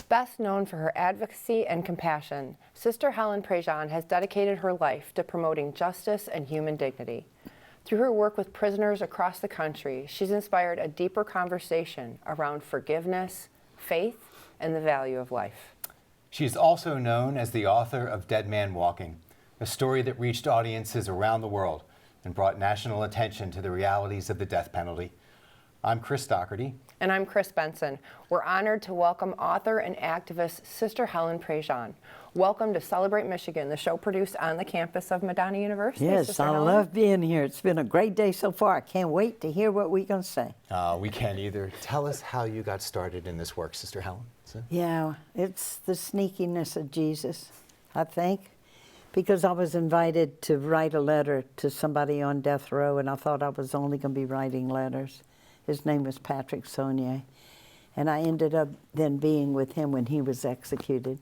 Best known for her advocacy and compassion, Sister Helen Prejean has dedicated her life to promoting justice and human dignity. Through her work with prisoners across the country, she's inspired a deeper conversation around forgiveness, faith, and the value of life. She is also known as the author of Dead Man Walking, a story that reached audiences around the world and brought national attention to the realities of the death penalty. I'm Chris Doherty. And I'm Chris Benson. We're honored to welcome author and activist Sister Helen Prejean. Welcome to Celebrate Michigan, the show produced on the campus of Madonna University. Yes, Sister I Helen. love being here. It's been a great day so far. I can't wait to hear what we're going to say. We can't either. Tell us how you got started in this work, Sister Helen. Yeah, it's the sneakiness of Jesus, I think, because I was invited to write a letter to somebody on death row, and I thought I was only going to be writing letters. His name was Patrick Saunier, and I ended up then being with him when he was executed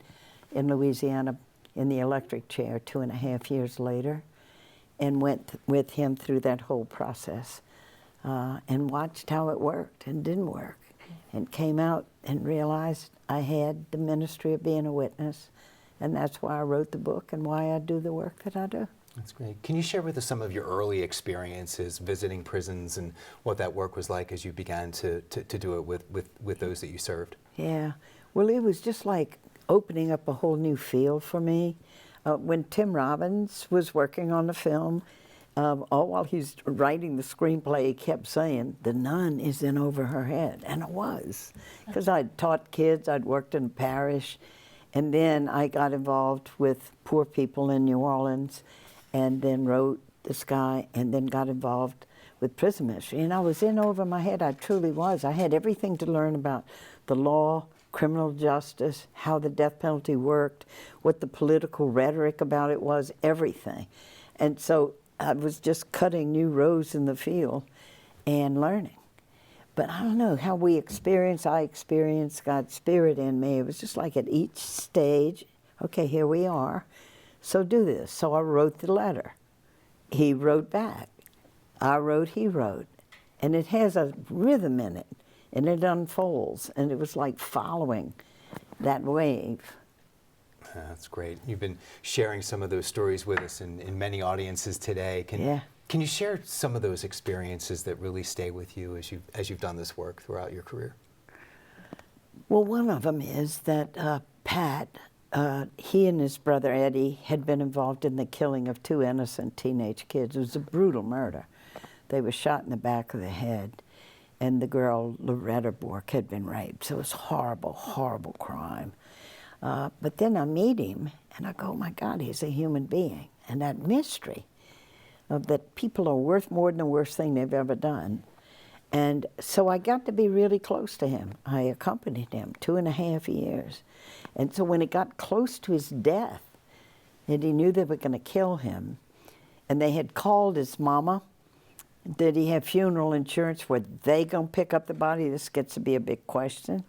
in Louisiana in the electric chair 2.5 years later, and went with him through that whole process and watched how it worked and didn't work, and came out and realized I had the ministry of being a witness, and that's why I wrote the book and why I do the work that I do. That's great. Can you share with us some of your early experiences visiting prisons and what that work was like as you began to do it with those that you served? Yeah, well, it was just like opening up a whole new field for me. When Tim Robbins was working on the film, all while he's writing the screenplay, he kept saying, the nun is in over her head. And it was, because I'd taught kids, I'd worked in a parish, and then I got involved with poor people in New Orleans, and then wrote The Sky, and then got involved with prison ministry. And I was in over my head, I truly was. I had everything to learn about the law, criminal justice, how the death penalty worked, what the political rhetoric about it was, everything. And so I was just cutting new rows in the field and learning. But I don't know how I experienced God's Spirit in me. It was just like at each stage, okay, here we are. So do this. So I wrote the letter. He wrote back. I wrote, he wrote. And it has a rhythm in it, and it unfolds. And it was like following that wave. That's great. You've been sharing some of those stories with us in many audiences today. Can you share some of those experiences that really stay with you as you've done this work throughout your career? Well, one of them is that Pat, he and his brother Eddie had been involved in the killing of 2 innocent teenage kids. It was a brutal murder. They were shot in the back of the head, and the girl, Loretta Bork, had been raped. So it was horrible, horrible crime. But then I meet him, and I go, oh my God, he's a human being. And that mystery of that people are worth more than the worst thing they've ever done. And so I got to be really close to him. I accompanied him 2.5 years. And so when it got close to his death, and he knew they were going to kill him, and they had called his mama, did he have funeral insurance? Were they going to pick up the body? This gets to be a big question.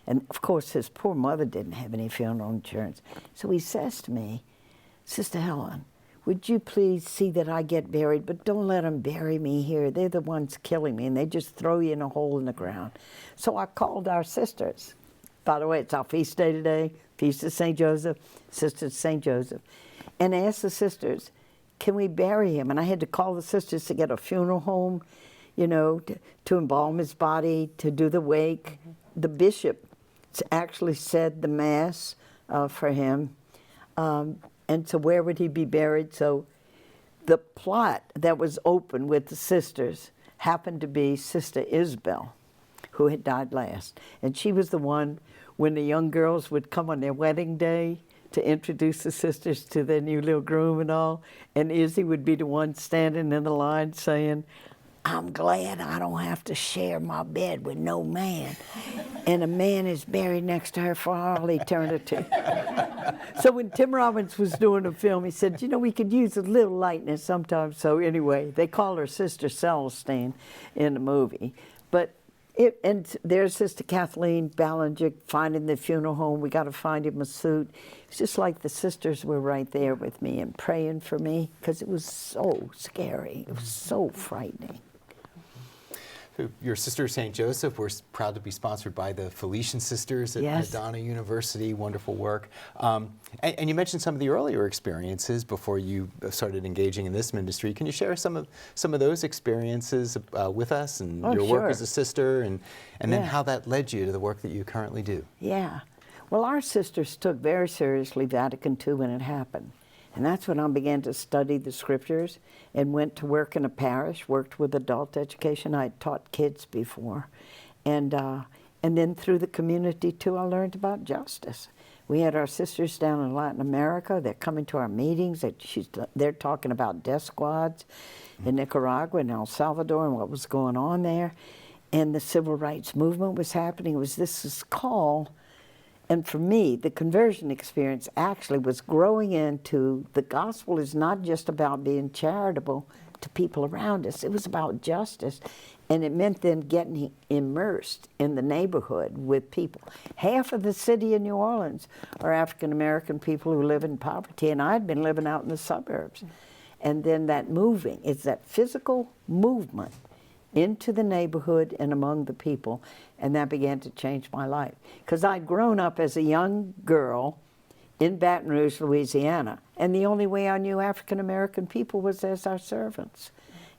And of course, his poor mother didn't have any funeral insurance. So he says to me, Sister Helen, would you please see that I get buried, but don't let them bury me here. They're the ones killing me, and they just throw you in a hole in the ground. So I called our sisters. By the way, it's our feast day today, Feast of St. Joseph, Sister St. Joseph, and asked the sisters, can we bury him? And I had to call the sisters to get a funeral home, you know, to embalm his body, to do the wake. The bishop actually said the Mass for him. And so where would he be buried? So the plot that was open with the sisters happened to be Sister Isabel, who had died last. And she was the one, when the young girls would come on their wedding day to introduce the sisters to their new little groom and all, and Izzy would be the one standing in the line saying, I'm glad I don't have to share my bed with no man. And a man is buried next to her for all eternity. So when Tim Robbins was doing the film, he said, you know, we could use a little lightness sometimes. So anyway, they call her Sister Celestine in the movie. But and there's Sister Kathleen Ballinger finding the funeral home. We got to find him a suit. It's just like the sisters were right there with me and praying for me, because it was so scary. It was so frightening. Your sister St. Joseph, we're proud to be sponsored by the Felician Sisters at Yes. Madonna University. Wonderful work. And you mentioned some of the earlier experiences before you started engaging in this ministry. Can you share some of those experiences with us and your work sure. as a sister, and then Yeah. how that led you to the work that you currently do? Yeah. Well, our sisters took very seriously Vatican II when it happened. And that's when I began to study the scriptures and went to work in a parish, worked with adult education. I had taught kids before. And then through the community, too, I learned about justice. We had our sisters down in Latin America. They're coming to our meetings. They're talking about death squads in Nicaragua and El Salvador and what was going on there. And the civil rights movement was happening. It was this call. And for me, the conversion experience actually was growing into the gospel is not just about being charitable to people around us. It was about justice. And it meant then getting immersed in the neighborhood with people. Half of the city of New Orleans are African-American people who live in poverty, and I'd been living out in the suburbs. And then that moving, it's that physical movement into the neighborhood and among the people, and that began to change my life. Because I'd grown up as a young girl in Baton Rouge, Louisiana, and the only way I knew African-American people was as our servants.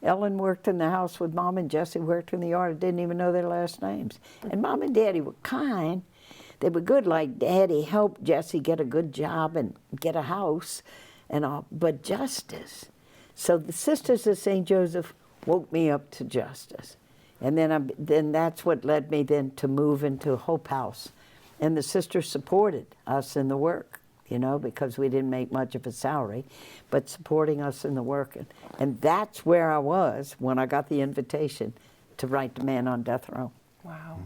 Ellen worked in the house with Mom, and Jesse worked in the yard. I didn't even know their last names. And Mom and Daddy were kind. They were good, like Daddy helped Jesse get a good job and get a house and all, but justice. So the Sisters of St. Joseph woke me up to justice. And then that's what led me then to move into Hope House. And the sisters supported us in the work, you know, because we didn't make much of a salary, but supporting us in the work. And that's where I was when I got the invitation to write The Man on Death Row. Wow.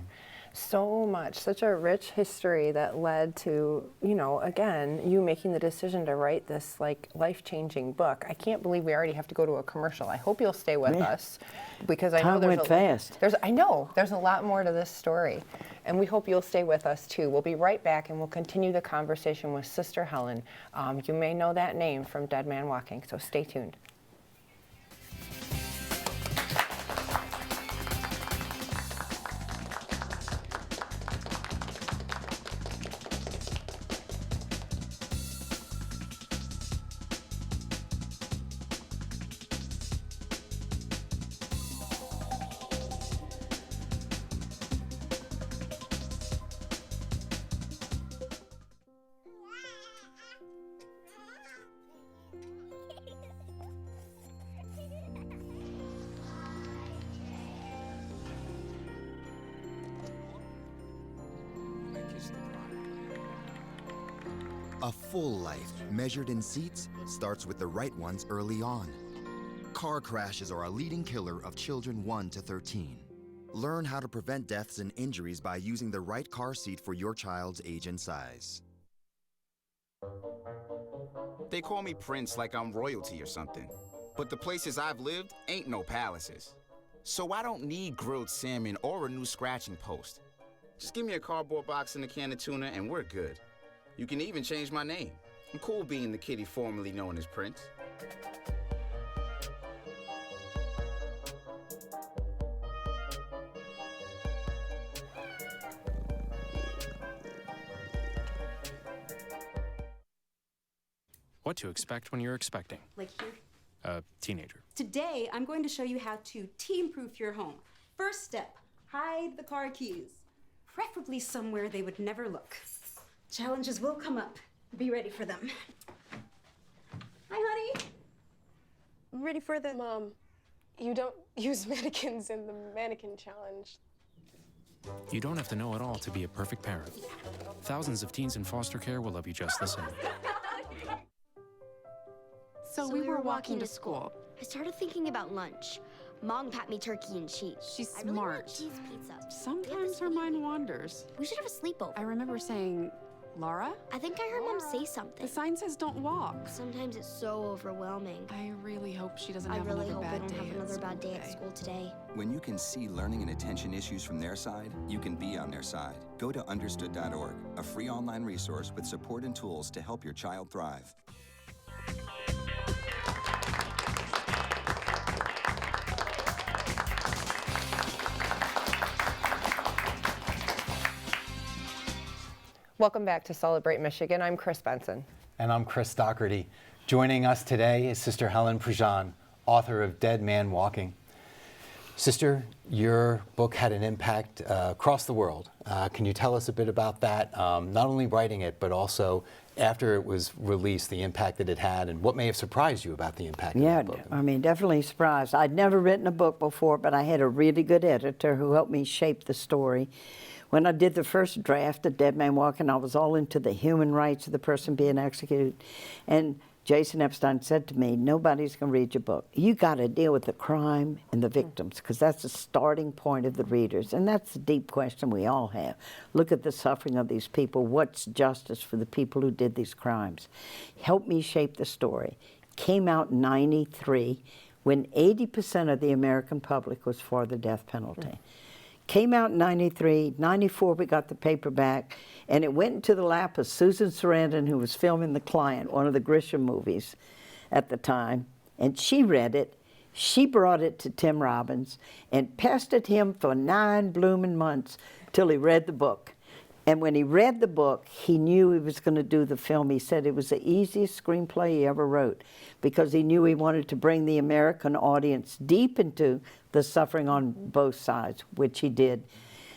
So much, such a rich history that led to, you know, again, you making the decision to write this like life-changing book. I can't believe we already have to go to a commercial. I hope you'll stay with us because I know Time went fast. I know there's a lot more to this story, and we hope you'll stay with us too. We'll be right back, and we'll continue the conversation with Sister Helen. You may know that name from Dead Man Walking, so stay tuned. A full life, measured in seats, starts with the right ones early on. Car crashes are a leading killer of children 1 to 13. Learn how to prevent deaths and injuries by using the right car seat for your child's age and size. They call me Prince like I'm royalty or something. But the places I've lived ain't no palaces. So I don't need grilled salmon or a new scratching post. Just give me a cardboard box and a can of tuna and we're good. You can even change my name. I'm cool being the kitty formerly known as Prince. What to expect when you're expecting Like here. a teenager. Today, I'm going to show you how to teen-proof your home. First step, hide the car keys. Preferably somewhere they would never look. Challenges will come up. Be ready for them. Hi, honey. Ready for the... Mom, you don't use mannequins in the mannequin challenge. You don't have to know it all to be a perfect parent. Thousands of teens in foster care will love you just the same. So we were walking to school. I started thinking about lunch. Mom packed me turkey and cheese. She's I really want smart. cheese pizza. Sometimes her mind wanders. We should have a sleepover. I remember saying, Laura? I think I heard Mom say something. The sign says don't walk. Sometimes it's so overwhelming. I really hope she doesn't I have really another hope I bad don't day have at another school bad day at today. school today. When you can see learning and attention issues from their side, you can be on their side. Go to understood.org, a free online resource with support and tools to help your child thrive. Welcome back to Celebrate Michigan. I'm Chris Benson. And I'm Chris Doherty. Joining us today is Sister Helen Prejean, author of Dead Man Walking. Sister, your book had an impact across the world. Can you tell us a bit about that? Not only writing it, but also after it was released, the impact that it had, and what may have surprised you about the impact of the book? I mean, definitely surprised. I'd never written a book before, but I had a really good editor who helped me shape the story. When I did the first draft of Dead Man Walking, I was all into the human rights of the person being executed. And Jason Epstein said to me, nobody's going to read your book. You got to deal with the crime and the victims, because that's the starting point of the readers. And that's the deep question we all have. Look at the suffering of these people. What's justice for the people who did these crimes? Help me shape the story. Came out in '93 when 80% of the American public was for the death penalty. Came out in '93, '94 we got the paperback, and it went into the lap of Susan Sarandon, who was filming The Client, one of the Grisham movies at the time, and she read it. She brought it to Tim Robbins and pestered him for 9 blooming months till he read the book. And when he read the book, he knew he was going to do the film. He said it was the easiest screenplay he ever wrote, because he knew he wanted to bring the American audience deep into the suffering on both sides, which he did.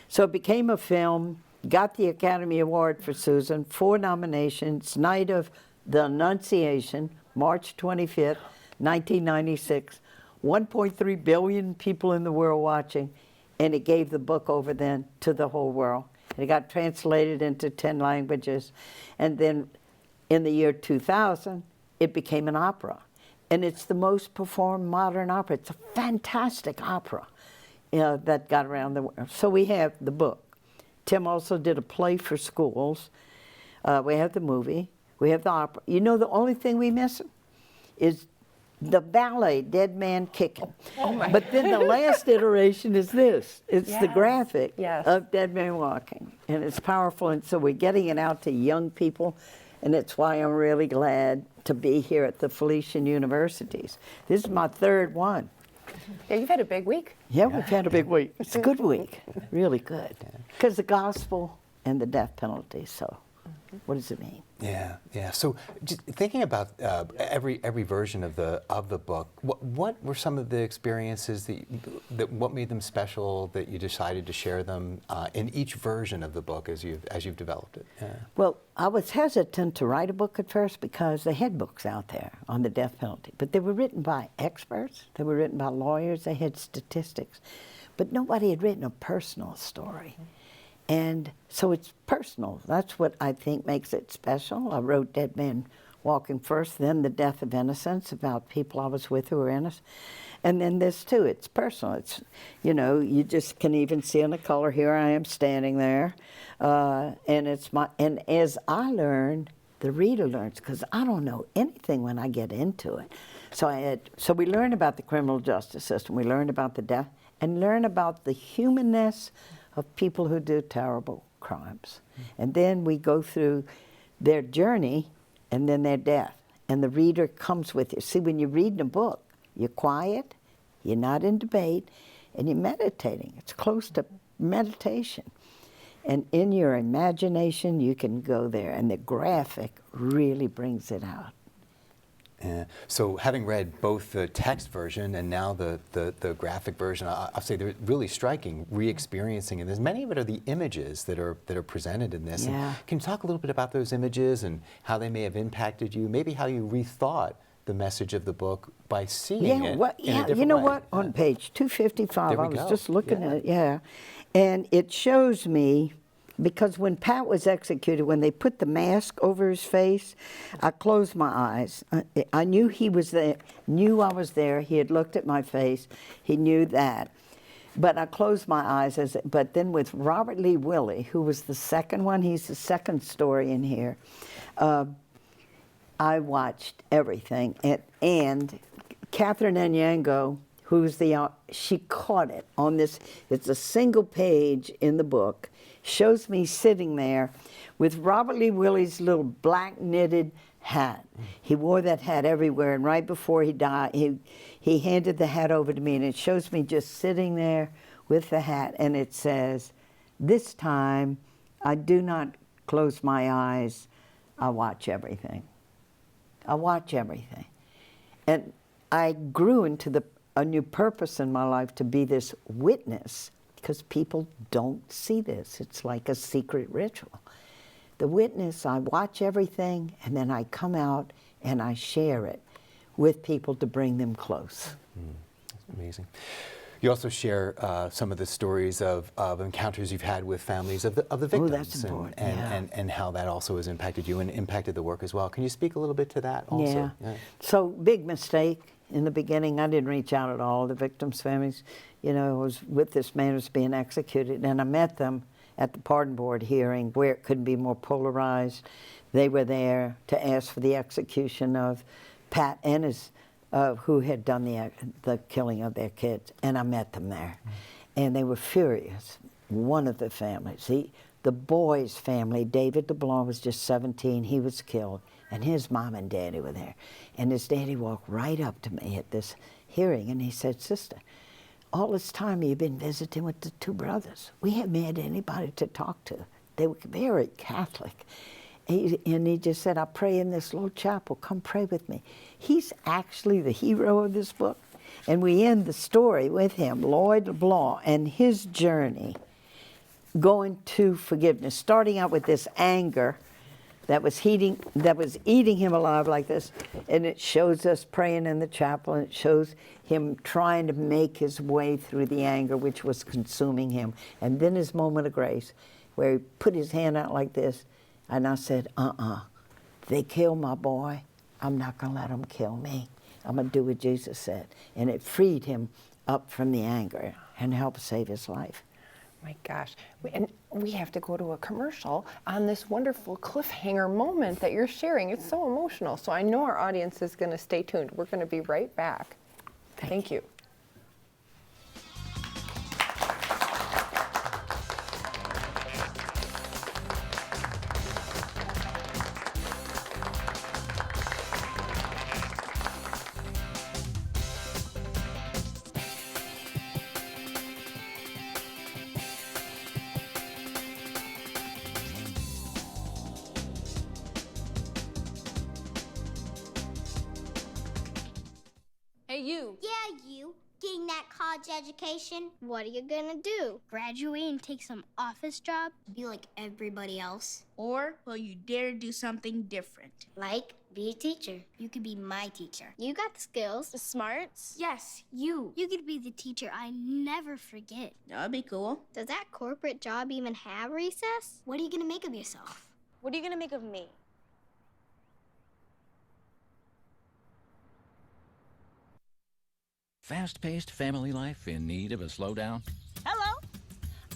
So it became a film, got the Academy Award for Susan, 4 nominations, night of the Annunciation, March 25th, 1996, 1.3 billion people in the world watching, and it gave the book over then to the whole world. It got translated into 10 languages. And then in the year 2000, it became an opera. And it's the most performed modern opera. It's a fantastic opera that got around the world. So we have the book. Tim also did a play for schools. We have the movie. We have the opera. You know, the only thing we miss is the ballet, Dead Man Kicking. But then the last iteration is this. It's the graphic of Dead Man Walking. And it's powerful, and so we're getting it out to young people, and it's why I'm really glad to be here at the Felician Universities. This is my 3rd one. Yeah, you've had a big week. Yeah, we've had a big week. It's a good week, really good. Because the gospel and the death penalty, so what does it mean? Yeah. So, just thinking about every version of the book, what were some of the experiences that what made them special, that you decided to share them in each version of the book as you've developed it? Well, I was hesitant to write a book at first because they had books out there on the death penalty, but they were written by experts, they were written by lawyers, they had statistics, but nobody had written a personal story. And so it's personal. That's what I think makes it special. I wrote Dead Man Walking first, then The Death of Innocence, about people I was with who were innocent. And then this too, it's personal. It's, you know, you just can even see in the color, here I am standing there. And as I learn, the reader learns, because I don't know anything when I get into it. So we learn about the criminal justice system, we learn about the death, and learn about the humanness of people who do terrible crimes. And then we go through their journey and then their death. And the reader comes with you. See, when you're reading a book, you're quiet, you're not in debate, and you're meditating. It's close to meditation. And in your imagination, you can go there. And the graphic really brings it out. So having read both the text version and now the graphic version, I'll say they're really striking, re-experiencing, and many of it are the images that are presented in this. Yeah. And can you talk a little bit about those images and how they may have impacted you, maybe how you rethought the message of the book by seeing it in a different you know way? what? On page 255, There we I was go. just looking at it, and it shows me, because when Pat was executed, when they put the mask over his face, I closed my eyes. I knew he was there, knew I was there. He had looked at my face. He knew that. But I closed my eyes. But then with Robert Lee Willie, who was the second one, he's the second story in here, I watched everything. And Catherine Anyango, who's she caught it on this, it's a single page in the book, shows me sitting there with Robert Lee Willie's little black knitted hat. He wore that hat everywhere, and right before he died, he handed the hat over to me, and it shows me just sitting there with the hat, and it says, "This time I do not close my eyes, I watch everything. I watch everything. And I grew into a new purpose in my life to be this witness, because people don't see this. It's like a secret ritual. The witness, I watch everything, and then I come out and I share it with people to bring them close. That's amazing. You also share some of the stories of encounters you've had with families of the victims. Oh, that's important. And how that also has impacted you and impacted the work as well. Can you speak a little bit to that also? Yeah. So, big mistake in the beginning. I didn't reach out at all to victims' families. You know, I was with this man who was being executed, and I met them at the pardon board hearing where it couldn't be more polarized. They were there to ask for the execution of Pat and his who had done the killing of their kids, and I met them there. And they were furious. One of the families, the boy's family, David LeBlanc was just 17, he was killed, and his mom and daddy were there. And his daddy walked right up to me at this hearing, and he said, "Sister, all this time you've been visiting with the two brothers. We haven't had anybody to talk to. They were very Catholic." And he just said, "I pray in this little chapel. Come pray with me." He's actually the hero of this book. And we end the story with him, Lloyd LeBlanc, and his journey going to forgiveness, starting out with this anger that was eating him alive like this. And it shows us praying in the chapel, and it shows him trying to make his way through the anger which was consuming him. And then his moment of grace, where he put his hand out like this, and I said, they killed my boy. I'm not going to let them kill me. I'm going to do what Jesus said. And it freed him up from the anger and helped save his life. My gosh. And we have to go to a commercial on this wonderful cliffhanger moment that you're sharing. It's so emotional. So I know our audience is going to stay tuned. We're going to be right back. Thank you. Hey, you. Yeah, you. Getting that college education. What are you gonna do? Graduate and take some office job? Be like everybody else? Or will you dare do something different? Like be a teacher. You could be my teacher. You got the skills. The smarts? Yes, you. You could be the teacher I never forget. That'd be cool. Does that corporate job even have recess? What are you gonna make of yourself? What are you gonna make of me? Fast-paced family life in need of a slowdown? Hello,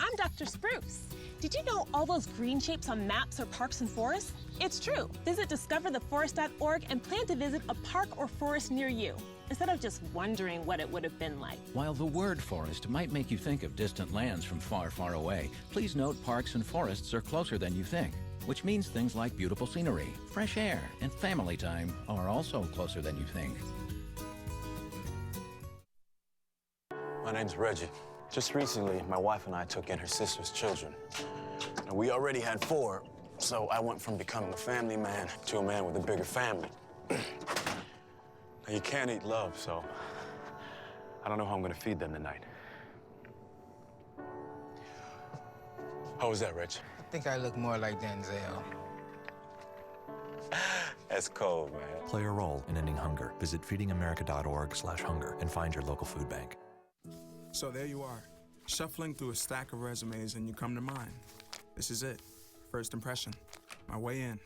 I'm Dr. Spruce. Did you know all those green shapes on maps are parks and forests? It's true. Visit discovertheforest.org and plan to visit a park or forest near you, instead of just wondering what it would have been like. While the word forest might make you think of distant lands from far, far away, please note parks and forests are closer than you think, which means things like beautiful scenery, fresh air, and family time are also closer than you think. My name's Reggie. Just recently, my wife and I took in her sister's children. Now, we already had 4, so I went from becoming a family man to a man with a bigger family. Now, you can't eat love, so I don't know how I'm gonna feed them tonight. How was that, Rich? I think I look more like Denzel. That's cold, man. Play a role in ending hunger. Visit feedingamerica.org/hunger and find your local food bank. So there you are, shuffling through a stack of resumes, and you come to mine. This is it, first impression, my way in.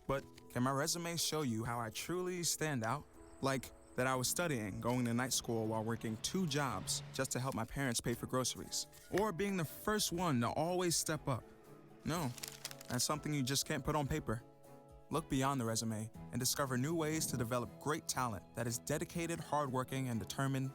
But can my resume show you how I truly stand out? Like that I was studying, going to night school while working 2 jobs just to help my parents pay for groceries. Or being the first one to always step up. No, that's something you just can't put on paper. Look beyond the resume and discover new ways to develop great talent that is dedicated, hardworking, and determined.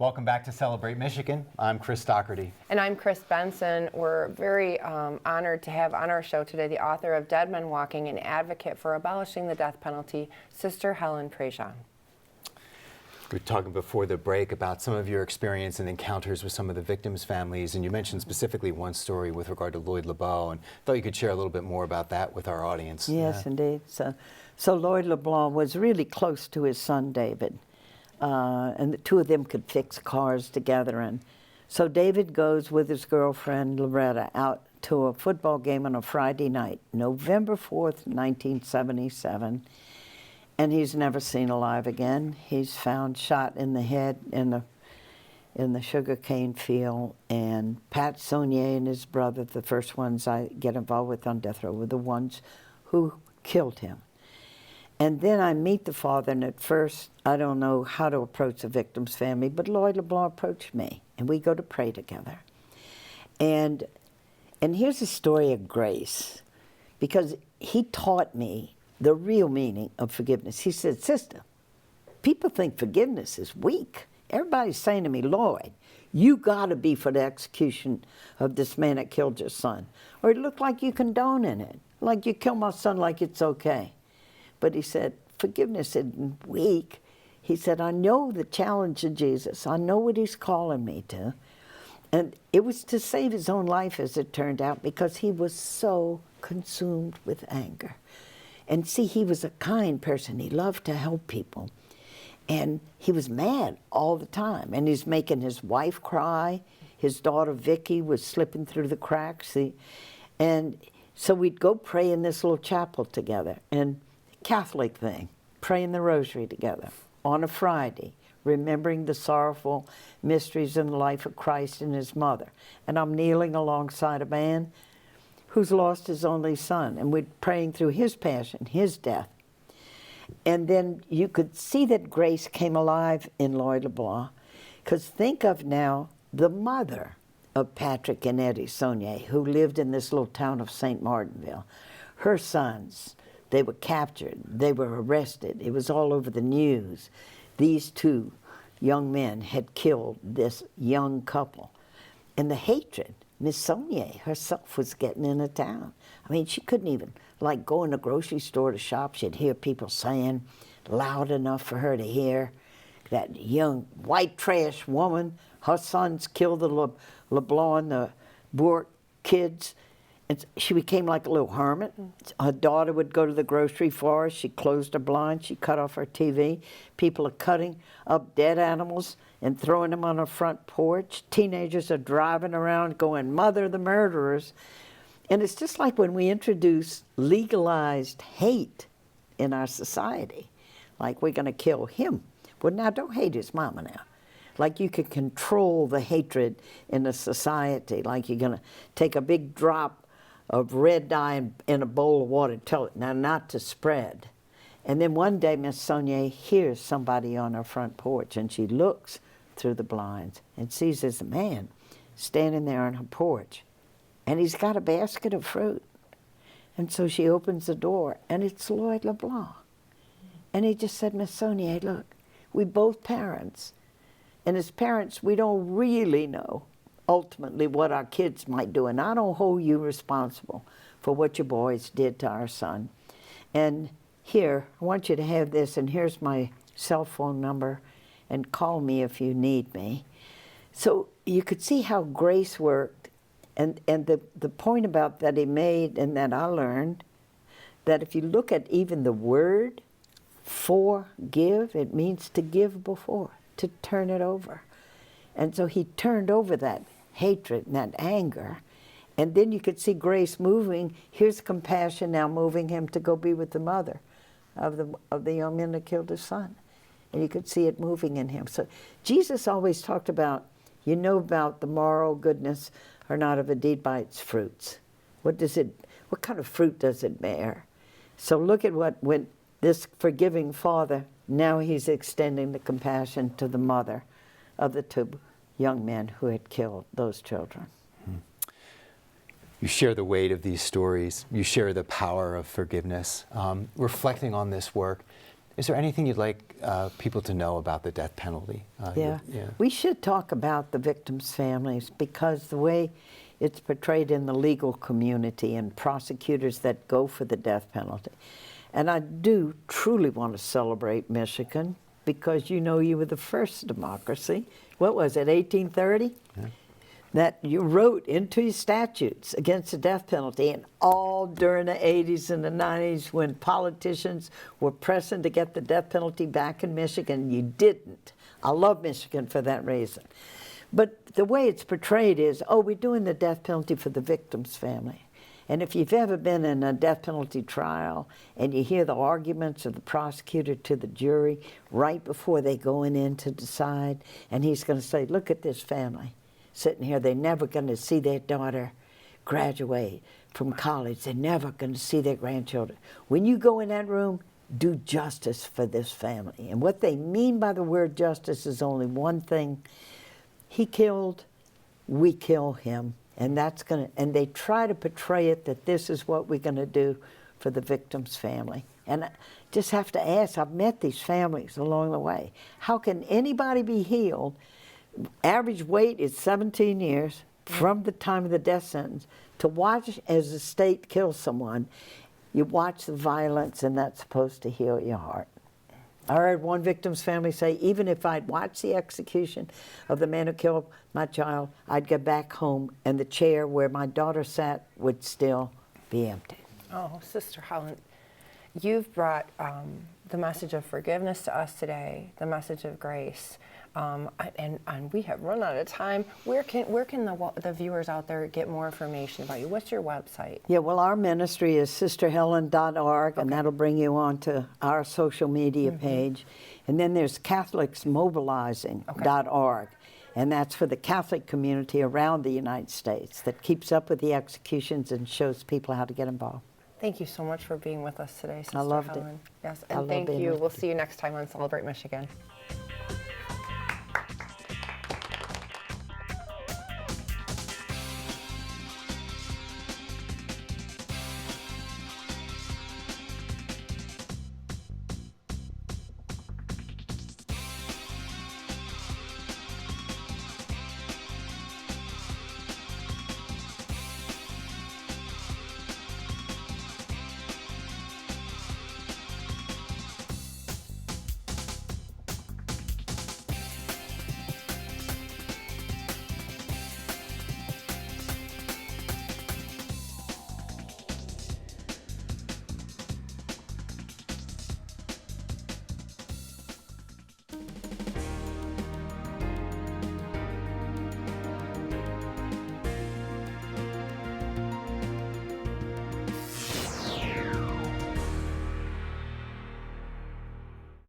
Welcome back to Celebrate Michigan. I'm Chris Doherty. And I'm Chris Benson. We're very honored to have on our show today the author of Dead Men Walking and advocate for abolishing the death penalty, Sister Helen Prejean. We were talking before the break about some of your experience and encounters with some of the victims' families, and you mentioned specifically one story with regard to Lloyd LeBeau, and thought you could share a little bit more about that with our audience. Yes, indeed. So Lloyd LeBlanc was really close to his son David, and the two of them could fix cars together. And so David goes with his girlfriend Loretta out to a football game on a Friday night, November 4th, 1977. And he's never seen alive again. He's found shot in the head in the sugarcane field. And Pat Saunier and his brother, the first ones I get involved with on death row, were the ones who killed him. And then I meet the father, and at first I don't know how to approach the victim's family, but Lloyd LeBlanc approached me, and we go to pray together. And here's a story of grace, because he taught me the real meaning of forgiveness. He said, "Sister, people think forgiveness is weak. Everybody's saying to me, Lloyd, you gotta be for the execution of this man that killed your son. Or it looked like you condoning it, like you kill my son like it's okay." But he said, forgiveness isn't weak. He said, I know the challenge of Jesus. I know what he's calling me to. And it was to save his own life, as it turned out, because he was so consumed with anger. And see, he was a kind person. He loved to help people. And he was mad all the time. And he's making his wife cry. His daughter, Vicky, was slipping through the cracks. And so we'd go pray in this little chapel together. And Catholic thing, praying the rosary together on a Friday, remembering the sorrowful mysteries in the life of Christ and his mother. And I'm kneeling alongside a man who's lost his only son, and we're praying through his passion, his death. And then you could see that grace came alive in Lloyd LeBlanc, because think of now the mother of Patrick and Eddie Saunier, who lived in this little town of St. Martinville. Her sons, they were captured, they were arrested, it was all over the news. These two young men had killed this young couple. And the hatred, Miss Saunier herself was getting into town. I mean, she couldn't even, like, go in the grocery store to shop. She'd hear people saying loud enough for her to hear. That young white trash woman, her sons killed the LeBlanc and the Bourke kids. And she became like a little hermit. Her daughter would go to the grocery for her. She closed her blinds. She cut off her TV. People are cutting up dead animals and throwing them on her front porch. Teenagers are driving around going, "Mother, the murderers." And it's just like when we introduce legalized hate in our society. Like, we're going to kill him. Well, now, don't hate his mama now. Like, you can control the hatred in a society. Like, you're going to take a big drop of red dye in a bowl of water, tell it now not to spread. And then one day Miss Saunier hears somebody on her front porch, and she looks through the blinds and sees this man standing there on her porch, and he's got a basket of fruit. And so she opens the door, and it's Lloyd LeBlanc. And he just said, "Miss Saunier, look, we both parents, and as parents we don't really know ultimately what our kids might do, and I don't hold you responsible for what your boys did to our son. And here, I want you to have this, and here's my cell phone number, and call me if you need me." So you could see how grace worked, and the point about that he made, and that I learned, that if you look at even the word forgive, it means to give before, to turn it over. And so he turned over that hatred and that anger. And then you could see grace moving. Here's compassion now moving him to go be with the mother of the young man that killed his son. And you could see it moving in him. So Jesus always talked about, you know about the moral goodness or not of a deed by its fruits. What kind of fruit does it bear? So look at when this forgiving father, now he's extending the compassion to the mother of the two young men who had killed those children. You share the weight of these stories. You share the power of forgiveness. Reflecting on this work, Is there anything you'd like people to know about the death penalty? Yeah. We should talk about the victims' families, because the way it's portrayed in the legal community and prosecutors that go for the death penalty. And I do truly want to celebrate Michigan, because you know you were the first democracy. What was it, 1830? Yeah. That you wrote into your statutes against the death penalty, and all during the 80s and the 90s when politicians were pressing to get the death penalty back in Michigan, you didn't. I love Michigan for that reason. But the way it's portrayed is, oh, we're doing the death penalty for the victim's family. And if you've ever been in a death penalty trial and you hear the arguments of the prosecutor to the jury right before they go in to decide, and he's going to say, look at this family sitting here. They're never going to see their daughter graduate from college. They're never going to see their grandchildren. When you go in that room, do justice for this family. And what they mean by the word justice is only one thing. He killed, we kill him. And that's going to, and they try to portray it that this is what we're going to do for the victim's family. And I just have to ask, I've met these families along the way. How can anybody be healed? Average wait is 17 years from the time of the death sentence to watch as the state kills someone. You watch the violence, and that's supposed to heal your heart. I heard one victim's family say, even if I'd watched the execution of the man who killed my child, I'd get back home and the chair where my daughter sat would still be empty. Oh, Sister Helen, you've brought the message of forgiveness to us today, the message of grace. And we have run out of time. Where can the viewers out there get more information about you? What's your website? Yeah, well, our ministry is sisterhelen.org, and that'll bring you on to our social media page. And then there's catholicsmobilizing.org, and that's for the Catholic community around the United States that keeps up with the executions and shows people how to get involved. Thank you so much for being with us today, Sister I loved Helen. it. Yes, and thank you. We'll see you next time on Celebrate Michigan.